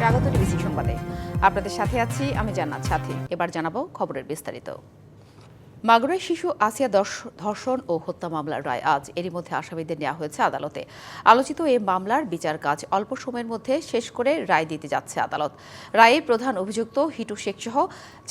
স্বাগত ডিবিসি সংবাদে। আপনাদের সাথে আছি আমি জান্নাত সাথী। এবার জানাবো খবরের বিস্তারিত। মাগুরায় শিশু আসিয়া ধর্ষণ ও হত্যা মামলার রায় আজ। এরই মধ্যে আসামিদের নেওয়া হয়েছে আদালতে। আলোচিত এই মামলার বিচার কাজ অল্প সময়ের মধ্যে শেষ করে রায় দিতে যাচ্ছে আদালত। রায়ে প্রধান অভিযুক্ত হিটু শেখ সহ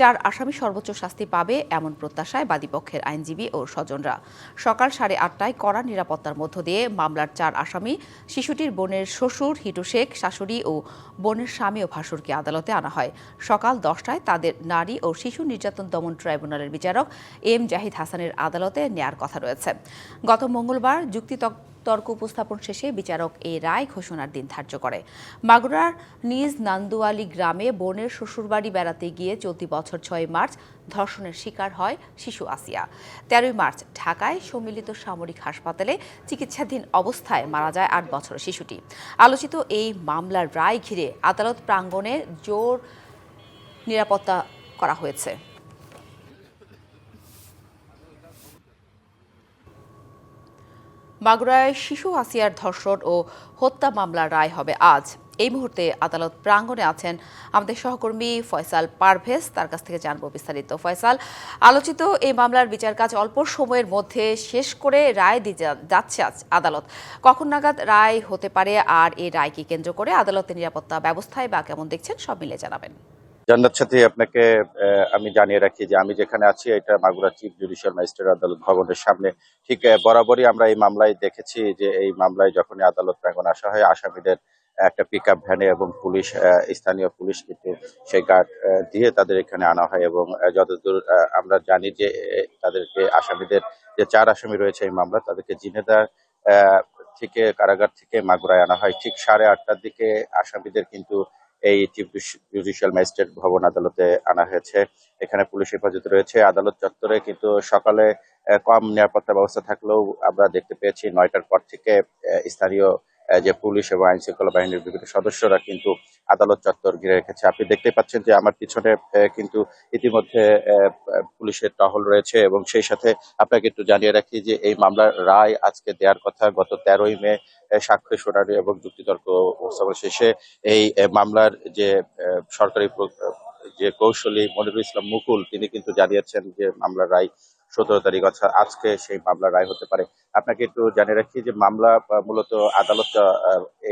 4 আসামি সর্বোচ্চ শাস্তি পাবে এমন প্রত্যাশায় বাদীপক্ষের আইনজীবী ও স্বজনরা। সকাল 8:30টায় কড়া নিরাপত্তার মধ্য দিয়ে মামলার 4 আসামি শিশুটির বোনের শ্বশুর হিটু শেখ, শাশুড়ি ও বোনের স্বামী ও ভাসুরকে আদালতে আনা হয়। সকাল 10টায় তাদের নারী ও শিশু নির্যাতন দমন ট্রাইব্যুনালের বিচারক এম জাহিদ হাসানের আদালতে নেয়ার কথা রয়েছে। গত মঙ্গলবার যুক্তিতর্ক উপস্থাপন শেষে বিচারক এই রায় ঘোষণার দিন ধার্য করে। মাগুরার নিজ নান্দুয়ালি গ্রামে বোনের শ্বশুরবাড়ি বেড়াতে গিয়ে চলতি বছর 6 মার্চ ধর্ষণের শিকার হয় শিশু আসিয়া। 13 মার্চ ঢাকায় সম্মিলিত সামরিক হাসপাতালে চিকিৎসাধীন অবস্থায় মারা যায় 8 বছরের শিশুটি। আলোচিত এই মামলার রায় ঘিরে আদালত প্রাঙ্গণে জোর নিরাপত্তা করা হয়েছে। মাগুরায় শিশু আসিয়ার ধর্ষণ ও হত্যা মামলার রায় হবে আজ। এই মুহূর্তে আদালত প্রাঙ্গণে আছেন আমাদের সহকর্মী ফয়সাল পারভেজ। তার কাছ থেকে জানবো বিস্তারিত। ফয়সাল, আলোচিত এই মামলার বিচার কাজ অল্প সময়ের মধ্যে শেষ করে রায় দিতে যাচ্ছে আদালত। কখন নাগাদ রায় হতে পারে, আর এই রায়কে কেন্দ্র করে আদালতের নিরাপত্তা ব্যবস্থায় বা কেমন দেখছেন, সব মিলে জানাবেন। জান্নাত সাথী, আপনাকে আমি জানিয়ে রাখি যে আমি যেখানে আছি এটা মাগুরা চিফ জুডিশিয়াল ম্যাজিস্ট্রেট আদালত ভবনের সামনে। ঠিক বরাবরই আমরা এই মামলায় দেখেছি যে এই মামলায় যখনই আদালত প্রাঙ্গণে আসা হয় আসামিদের একটা পিক আপ ভ্যানে এবং পুলিশ, স্থানীয় পুলিশ কিন্তু সেই গার্ড দিয়ে তাদের এখানে আনা হয় এবং যতদূর আমরা জানি যে তাদেরকে আসামিদের যে 4 আসামি রয়েছে এই মামলা তাদেরকে ঝিনেদা থেকে কারাগার থেকে মাগুরায় আনা হয়। ঠিক 8:30টার দিকে আসামিদের কিন্তু এই চিফ জুডিশিয়াল ম্যাজিস্ট্রেট ভবন আদালতে আনা হয়েছে। এখানে পুলিশ হেফাজতে রয়েছে। আদালত চত্বরে কিন্তু সকালে কম নিরাপত্তা ব্যবস্থা থাকলেও আমরা দেখতে পেয়েছি 9টার পর থেকে স্থানীয় যে পুলিশ এবং আইন শৃঙ্খলা বাহিনীর বিভিন্ন সদস্যরা কিন্তু আদালত চত্বর ঘিরে রেখেছে। আপনি দেখতে পাচ্ছেন যে আমার পিছনে কিন্তু ইতিমধ্যে পুলিশের টহল রয়েছে এবং সেই সাথে আপনাকে একটু জানিয়ে রাখি যে এই মামলার রায় আজকে দেওয়ার কথা গত 13ই মে সাক্ষ্য শুনানি এবং যুক্তিতর্ক উপস্থাপন শেষে এই মামলার যে সরকারি যে কৌশলী মনিরুল ইসলাম মুকুল তিনি কিন্তু জানিয়েছেন যে মামলার রায় 17 তারিখ অর্থাৎ আজকে সেই মামলার রায় হতে পারে। আপনাকে একটু জানিয়ে রাখি যে মামলা মূলত আদালত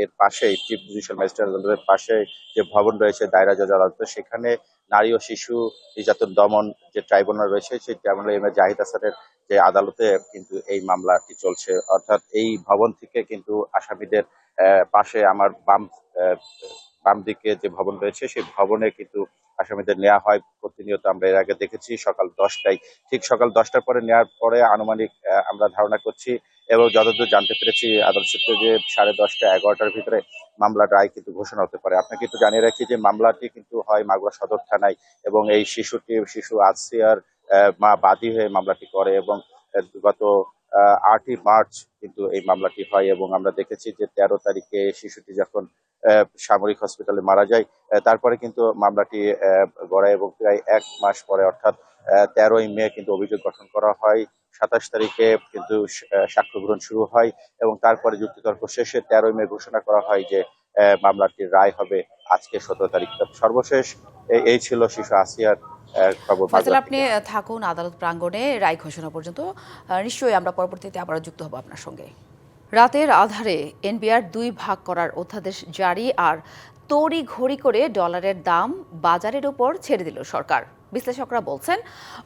এর পাশে চিফ জুডিশিয়াল ম্যাজিস্ট্রেট আদালতের পাশে যে ভবন রয়েছে দায়রা জজ আদালত, সেখানে নারী ও শিশু নির্যাতন দমন যে ট্রাইব্যুনাল রয়েছে সেই ট্রাইব্যুনাল এম এ জাহিদ হাসানের যে আদালতে কিন্তু এই মামলাটি চলছে। অর্থাৎ এই ভবন থেকে কিন্তু আসামিদের পাশে আমার বাম দিকে যে ভবন রয়েছে সেই ভবনে কিন্তু আসামিদের নেওয়া হয় প্রতিনিয়ত। আমরা এর আগে দেখেছি সকাল 10টায়, ঠিক সকাল 10টার পরে নেওয়ার পরে আনুমানিক আমরা ধারণা করছি এবং যতদূর জানতে পেরেছি আদালত সূত্রে যে 10:30 11টার ভিতরে মামলার রায় কিন্তু ঘোষণা হতে পারে। আপনাকে একটু জানিয়ে রাখি যে মামলাটি কিন্তু হয় মাগুরা সদর থানায় এবং এই শিশু আসিয়ার মা বাদী হয়ে মামলাটি করে এবং গত 8ই মার্চ কিন্তু এই মামলাটি হয় এবং আমরা দেখেছি যে 13 তারিখে শিশুটি যখন সামরিক হসপিটালে মারা যায় তারপরে কিন্তু মামলাটি গড়ায় এবং প্রায় 1 মাস পরে অর্থাৎ 13ই মে কিন্তু অভিযোগ গঠন করা হয়। 27 তারিখে কিন্তু সাক্ষ্য গ্রহণ শুরু হয় এবং তারপরে যুক্তিতর্ক শেষে 13ই মে ঘোষণা করা হয় যে মামলাটির রায় হবে আজকে 17 তারিখ। সর্বশেষ এই ছিল শিশু আসিয়ার খবর। আপনি থাকুন আদালত প্রাঙ্গণে রায় ঘোষণা পর্যন্ত। নিশ্চয়ই আমরা পরবর্তীতে আবারও যুক্ত হব আপনার সঙ্গে। রাতের আধারে এনবিআর 2 ভাগ করার অধ্যাদেশ জারি আর তড়ি ঘড়ি করে ডলারের দাম বাজারের উপর ছেড়ে দিল সরকার। বিশ্লেষকরা বলছেন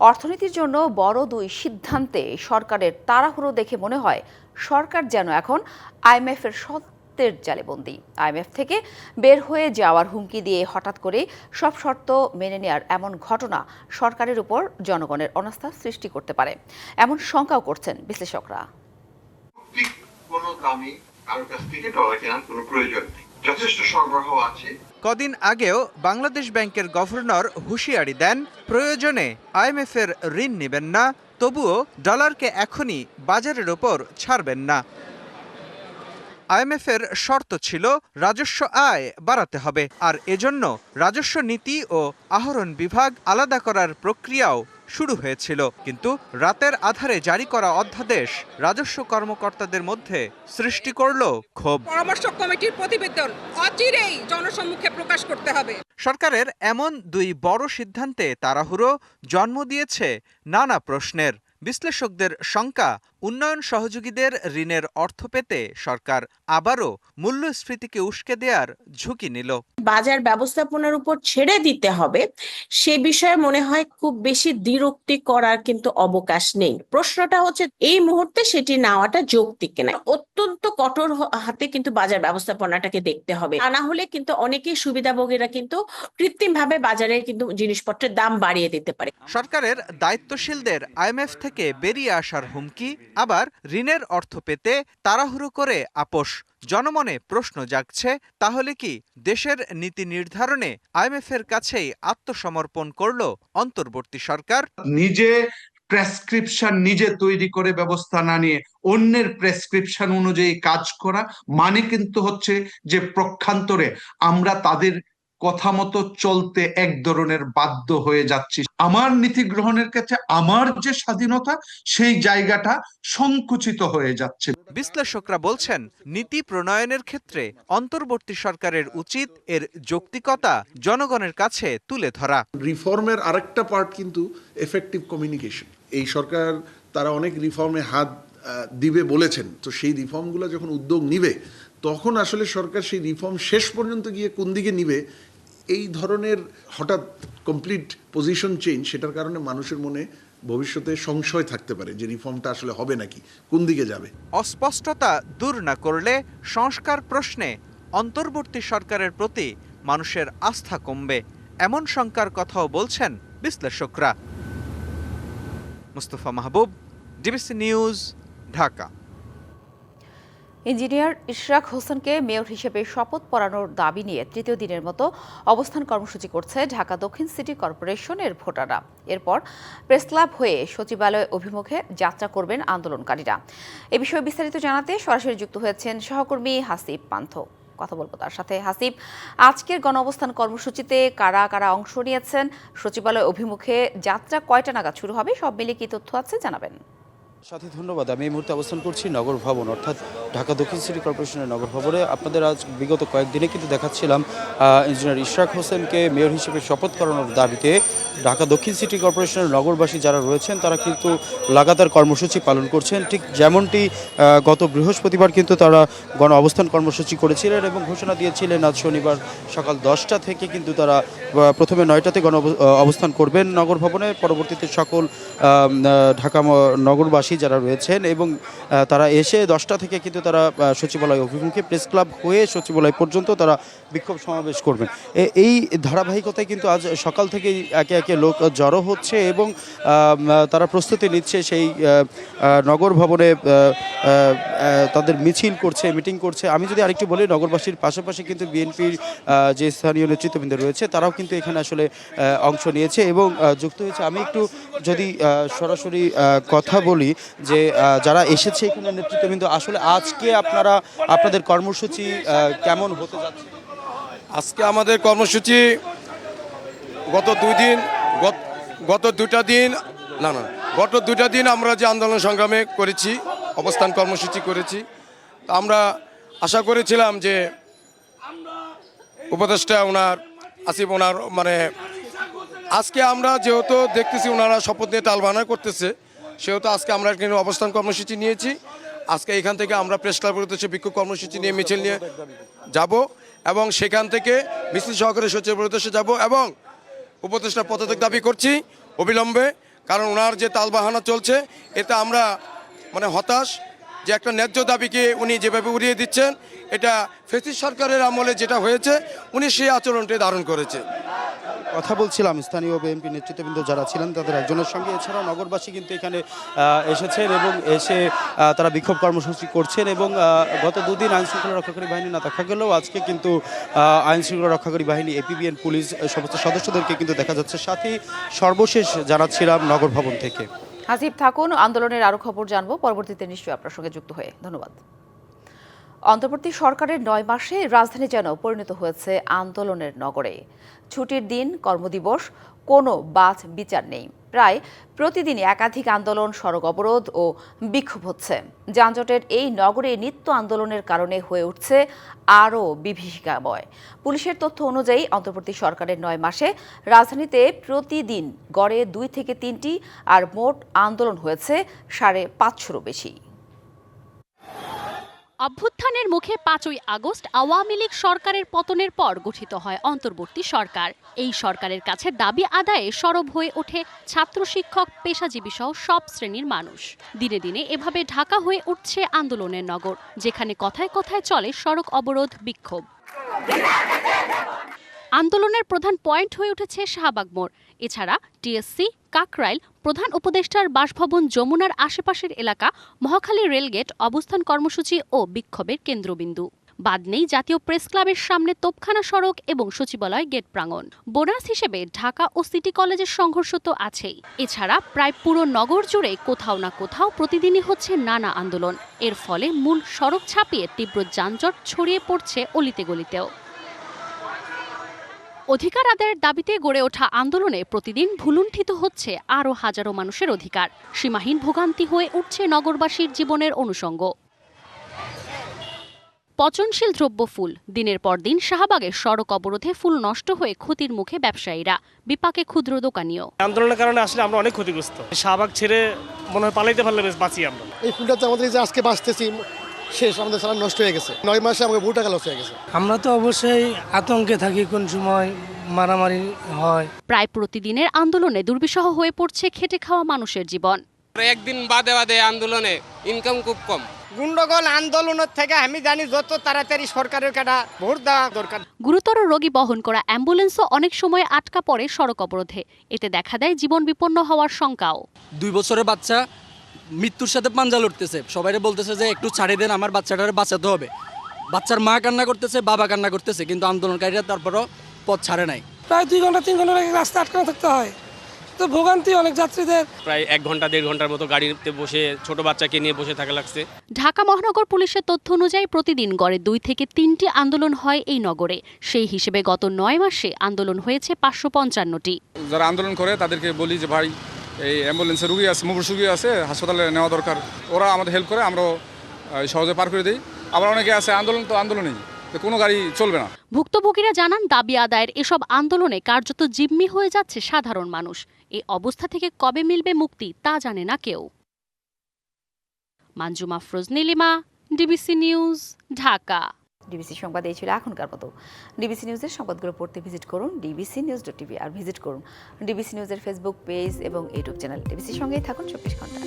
অর্থনীতির জন্য বড় 2 সিদ্ধান্তে সরকারের তাড়াহুড়ো দেখে মনে হয় সরকার যেন এখন আইএমএফের জালে বন্দী। আইএমএফ থেকে বের হয়ে যাওয়ার হুমকি দিয়ে হঠাৎ করে সব শর্ত মেনে নেওয়ার এমন ঘটনা সরকারের উপর জনগণের অনাস্থা সৃষ্টি করতে পারে এমন শঙ্কাও করছেন বিশ্লেষকরা। কদিন আগেও বাংলাদেশ ব্যাংকের গভর্নর হুঁশিয়ারি দেন প্রয়োজনে আইএমএফ এর ঋণ নেবেন না, তবুও ডলারকে এখনই বাজারের ওপর ছাড়বেন না। আইএমএফ এর শর্ত ছিল রাজস্ব আয় বাড়াতে হবে, আর এজন্য রাজস্ব নীতি ও আহরণ বিভাগ আলাদা করার প্রক্রিয়াও শুরু হয়েছিল, কিন্তু রাতের আধারে জারি করা অধ্যাদেশ রাজস্ব কর্মকর্তাদের মধ্যে সৃষ্টি করল ক্ষোভ। পরামর্শ কমিটির প্রতিবেদন অচিরেই জনসম্মুখে প্রকাশ করতে হবে। সরকারের এমন দুই বড় সিদ্ধান্তে তাড়াহুড়ো জন্ম দিয়েছে নানা প্রশ্নের। বিশ্লেষকদের শঙ্কা, উন্নয়ন সহযোগীদের ঋণের অর্থ পেতে সরকার আবারও মূল্যস্ফীতিকে উস্কে দেওয়ার ঝুঁকি নিল। বাজার ব্যবস্থাপনার উপর ছেড়ে দিতে হবে সে বিষয়ে মনে হয় খুব বেশি দ্বিরুক্তি করার কিন্তু অবকাশ নেই। প্রশ্নটা হচ্ছে এই মুহূর্তে সেটি নেওয়াটা যৌক্তিক কিনা। অত্যন্ত কঠোর হাতে কিন্তু বাজার ব্যবস্থাপনাটাকে দেখতে হবে, তা না হলে কিন্তু অনেকেই সুবিধাভোগীরা কিন্তু কৃত্রিমভাবে বাজারে কিন্তু জিনিসপত্রের দাম বাড়িয়ে দিতে পারে। সরকারের দায়িত্বশীলদের আইএমএফ থেকে বেরিয়ে আসার হুমকি, আবার ঋণের অর্থ পেতে তাড়াহুড়ো করে আপোষ। জনমনে প্রশ্ন জাগছে, তাহলে কি দেশের নীতি নির্ধারণে আইএমএফ এর কাছেই আত্মসমর্পণ করল অন্তর্বর্তী সরকার? নিজে প্রেসক্রিপশন নিজে তৈরি করে ব্যবস্থা না নিয়ে অন্যের প্রেসক্রিপশন অনুযায়ী কাজ করা মানে কিন্তু হচ্ছে যে প্রক্ষান্তরে আমরা তাদের কথা মতো চলতে এক ধরনের বাধ্য হয়ে যাচ্ছি। আমার নীতি গ্রহণের ক্ষেত্রে আমার যে স্বাধীনতা, সেই জায়গাটা সংকুচিত হয়ে যাচ্ছে। বিশ্লেষকরা বলছেন, নীতি প্রণয়নের ক্ষেত্রে অন্তর্বর্তী সরকারের উচিত এর যৌক্তিকতা জনগণের কাছে তুলে ধরা। রিফর্মের আরেকটা পার্ট কিন্তু এফেক্টিভ কমিউনিকেশন। এই সরকার তারা অনেক রিফর্মে হাত দিবে বলেছেন, তো সেই রিফর্মগুলো যখন উদ্যোগ নিবে তখন আসলে সরকার সেই রিফর্ম শেষ পর্যন্ত গিয়ে কোন দিকে নিবে, এই ধরনের হঠাৎ কমপ্লিট পজিশন চেঞ্জ, সেটার কারণে মানুষের মনে ভবিষ্যতে সংশয় থাকতে পারে যে রিফর্মটা আসলে হবে নাকি, কোন দিকে যাবে। অস্পষ্টতা দূর না করলে সংস্কার প্রশ্নে অন্তর্বর্তী সরকারের প্রতি মানুষের আস্থা কমবে, এমন শঙ্কার কথাও বলছেন বিশ্লেষকরা। Mustafa Mahbub, DBC news, Dhaka. Engineer Ishraque হোসেনকে মেয়র হিসেবে শপথ পড়ানোর দাবি নিয়ে তৃতীয় দিনের মতো অবস্থান কর্মসূচি করছে ঢাকা দক্ষিণ সিটি কর্পোরেশনের ভোটাররা। এরপর প্রেসক্লাব হয়ে সচিবালয় অভিমুখে যাত্রা করবেন আন্দোলনকারীরা। এ বিষয়ে বিস্তারিত জানাতে সরাসরি যুক্ত হয়েছেন সহকর্মী হাসিব পান্থ। কথা বলবো তার সাথে। হাসিব, আজকের গণঅবস্থান কর্মসূচিতে কারা কারা অংশ নিয়েছেন, সচিবালয় অভিমুখে যাত্রা কয়টা নাগাদ শুরু হবে, সব মিলিয়ে কি তথ্য আছে জানাবেন? সাথী ধন্যবাদ। আমি এই মুহূর্তে অবস্থান করছি নগর ভবন, অর্থাৎ ঢাকা দক্ষিণ সিটি কর্পোরেশনের নগর ভবনে। আপনাদের আজ বিগত কয়েকদিনে কিন্তু দেখাচ্ছিলাম ইঞ্জিনিয়ার ইশরাক হোসেনকে মেয়র হিসেবে শপথ করানোর দাবিতে ঢাকা দক্ষিণ সিটি কর্পোরেশনের নগরবাসী যারা রয়েছেন তারা কিন্তু লাগাতার কর্মসূচি পালন করছেন। ঠিক যেমনটি গত বৃহস্পতিবার কিন্তু তারা গণ অবস্থান কর্মসূচি করেছিলেন এবং ঘোষণা দিয়েছিলেন আজ শনিবার সকাল 10টা থেকে কিন্তু তারা প্রথমে 9টাতে গণ অবস্থান করবেন নগর ভবনে, পরবর্তীতে সকল ঢাকা নগরবাসী যারা রয়েছেন এবং তারা এসে 10টা থেকে কিন্তু তারা সচিবালয় অভিমুখে প্রেস ক্লাব হয়ে সচিবালয় পর্যন্ত তারা বিক্ষোভ সমাবেশ করবেন। এই ধারাবাহিকতায় কিন্তু আজ সকাল থেকেই একে একে লোক জড়ো হচ্ছে এবং তারা প্রস্তুতি নিচ্ছে সেই নগর ভবনে তাদের মিছিল করছে, মিটিং করছে। আমি যদি আরেকটু বলি, নগরবাসীর পাশাপাশি কিন্তু বিএনপির যে স্থানীয় নেতৃত্ববৃন্দ রয়েছে তারাও কিন্তু এখানে আসলে অংশ নিয়েছে এবং যুক্ত হয়েছে। আমি একটু যদি সরাসরি কথা বলি যে যারা এসেছে এখানে নেতৃত্ববৃন্দ, আসলে আজকে আপনাদের কর্মসূচি কেমন হতে যাচ্ছে? আজকে আমাদের কর্মসূচি গত দুটা দিন আমরা যে আন্দোলন সংগ্রামে করেছি, অবস্থান কর্মসূচি করেছি, আমরা আশা করেছিলাম যে উপদেষ্টা আসিফ মানে আজকে আমরা যেহেতু দেখতেছি ওনারা শপথ নিয়ে টালবাহানা করতেছে, সেহেতু আজকে আমরা এখানে অবস্থান কর্মসূচি নিয়েছি। আজকে এখান থেকে আমরা প্রেস ক্লাবের উদ্দেশ্যে বিক্ষোভ কর্মসূচি নিয়ে মিছিল নিয়ে যাব এবং সেখান থেকে মিছিল সহকারে সচিবের উদ্দেশ্যে যাব এবং উপদেষ্টার পদত্যাগ দাবি করছি অবিলম্বে, কারণ ওনার যে তালবাহানা চলছে এতে আমরা হতাশ যে একটা ন্যায্য দাবিকে উনি যেভাবে উড়িয়ে দিচ্ছেন, এটা ফ্যাসিস্ট সরকারের আমলে যেটা হয়েছে উনি সেই আচরণটি ধারণ করেছে। কথা বলছিলাম স্থানীয় বিএনপি নেতৃত্ববৃন্দ যারা ছিলেন তাদের একজনের সঙ্গে। এছাড়াও নগরবাসী কিন্তু এখানে এসেছেন এবং এসে তারা বিক্ষোভ কর্মসূচি করছেন এবং গত দুদিন আইনশৃঙ্খলা রক্ষাকারী বাহিনী না দেখা গেলেও আজকে কিন্তু আইনশৃঙ্খলা রক্ষাকারী বাহিনী, এপিবিএন, পুলিশ সমস্ত সদস্যদেরকে কিন্তু দেখা যাচ্ছে। সাথে সর্বশেষ জানাচ্ছিলাম নগর ভবন থেকে। হাসিব থাকুন, আন্দোলনের আরো খবর জানবো পরবর্তীতে নিশ্চয়ই আপনার সঙ্গে যুক্ত হয়ে। ধন্যবাদ। অন্তর্বর্তী সরকারের ৯ মাসে রাজধানী যেন পরিণত হয়েছে আন্দোলনের নগরে। ছুটির দিন, কর্মদিবস, কোনো বাছ বিচার নেই। প্রায় প্রতিদিনই একাধিক আন্দোলন, সড়ক অবরোধ ও বিক্ষোভ হচ্ছে। যানজটের এই নগরে নিত্য আন্দোলনের কারণে হয়ে উঠছে আরও বিভীষিকাময়। পুলিশের তথ্য অনুযায়ী অন্তর্বর্তী সরকারের ৯ মাসে রাজধানীতে প্রতিদিন গড়ে ২ থেকে ৩টি আর মোট আন্দোলন হয়েছে ৫৫০-ও বেশি। অভ্যুত্থানের মুখে ৫ই আগস্ট আওয়ামী লীগ সরকারের পতনের পর গঠিত হয় অন্তর্বর্তী সরকার। এই সরকারের কাছে দাবি আদায়ে সরব হয়ে ওঠে ছাত্র, শিক্ষক, পেশাজীবী সহ সব শ্রেণীর মানুষ। দিনে দিনে এভাবে ঢাকা হয়ে উঠছে আন্দোলনের নগর, যেখানে কথায় কথায় চলে সড়ক অবরোধ, বিক্ষোভ। আন্দোলনের প্রধান পয়েন্ট হয়ে উঠেছে শাহবাগ মোড়। এছাড়া টিএসসি, কাকরাইল, প্রধান উপদেষ্টার বাসভবন, যমুনার আশেপাশের এলাকা, মহাখালী রেলগেট অবস্থান কর্মসূচি ও বিক্ষোভের কেন্দ্রবিন্দু। বাদ নেই জাতীয় প্রেস ক্লাবের সামনে তোপখানা সড়ক এবং সচিবালয় গেট প্রাঙ্গণ। বোনাস হিসেবে ঢাকা ও সিটি কলেজের সংঘর্ষ তো আছেই। এছাড়া প্রায় পুরো নগর জুড়ে কোথাও না কোথাও প্রতিদিনই হচ্ছে নানা আন্দোলন। এর ফলে মূল সড়ক ছাপিয়ে তীব্র যানজট ছড়িয়ে পড়ছে অলিতে গলিতেও। অধিকার আদায়ের দাবিতে গড়ে ওঠা আন্দোলনে প্রতিদিন ভুলুণ্ঠিত হচ্ছে আরও হাজারো মানুষের অধিকার। সীমাহীন ভোগান্তি হয়ে উঠছে নগরবাসীর জীবনের অনুষঙ্গ। পচনশীল দ্রব্য ফুল। দিনের পর দিন শাহবাগের সড়ক অবরোধে ফুল নষ্ট হয়ে ক্ষতির মুখে ব্যবসায়ীরা, বিপাকে ক্ষুদ্র দোকানিও। আন্দোলনের কারণে আসলে আমরা অনেক ক্ষতিগ্রস্ত। শাহবাগ ছেড়ে মনে হয় পালাইতে পারলে বেশ বাঁচি আমরা। এই ফুলটা আমাদের যে আজকে বাঁচতেছি শেষ, আমাদের সারা নষ্ট হয়ে গেছে। ৯ মাসে আমাদের বহু টাকা লস হয়ে গেছে। আমরা তো অবশ্যই আতঙ্কে থাকি, কোন সময় মারামারি হয়। প্রায় প্রতিদিনের আন্দোলনে দুর্বিষহ হয়ে পড়ছে খেটে খাওয়া মানুষের জীবন। একদিন বাদে বাদে আন্দোলনে ইনকাম খুব কম। গুন্ডগোল আন্দোলনের থেকে আমি জানি যত তাড়াতাড়ি সরকারের কাটা ভোট দেওয়া দরকার। গুরুতর রোগী বহন করা অ্যাম্বুলেন্সও অনেক সময় আটকা পড়ে সড়ক অবরোধে। এতে দেখা দেয় জীবন বিপন্ন হওয়ার শঙ্কাও। 2 বছরের বাচ্চা মৃত্যুর সাথে পাঞ্জা লড়তেছে, সবাইরে বলতেছে যে একটু ছাড়ি দেন, আমার বাচ্চাটারে বাঁচাতে হবে। বাচ্চার মা কান্না করতেছে, বাবা কান্না করতেছে, কিন্তু আন্দোলনকারীরা তারপরও পথ ছাড়ে নাই। প্রায় 2 ঘন্টা 3 ঘন্টা লাগে রাস্তা আটকানো থাকতে হয়, তো ভোগান্তি অনেক যাত্রীদের। প্রায় 1 ঘন্টা 1.5 ঘন্টার মতো গাড়িতে বসে ছোট বাচ্চাকে নিয়ে বসে থাকা লাগছে। ঢাকা মহানগর পুলিশের তথ্য অনুযায়ী প্রতিদিন গড়ে 2 থেকে 3টি আন্দোলন হয় এই নগরে। সেই হিসেবে গত 9 মাসে আন্দোলন হয়েছে 555টি। যারা আন্দোলন করে তাদেরকে বলি যে ভাই, এই অ্যাম্বুলেন্সে রুগী আছে, মুমূর্ষু রুগী আছে, হাসপাতালে নেওয়া দরকার। ওরা আমাদের হেল্প করে, আমরাও সহজে পার করে দিই। আবার অনেকে আছে আন্দোলন তো আন্দোলনই, কোনো গাড়ি চলবে না। ভুক্তভোগীরা জানান, দাবি আদায়ের এসব আন্দোলনে কার্যত জিম্মি হয়ে যাচ্ছে সাধারণ মানুষ। এই অবস্থা থেকে কবে মিলবে মুক্তি তা জানে না কেউ। Manjuma Afroz, Nilima, DBC news, Dhaka. DBC সংবাদ এই ছিল এখনকার মতো। ডিবিসি নিউজের সংবাদগুলো পড়তে ভিজিট করুন dbcnews.tv আর ভিজিট করুন ডিবিসি নিউজের ফেসবুক পেজ এবং ইউটিউব চ্যানেল। ডিবিসির সঙ্গেই থাকুন 24 ঘন্টা।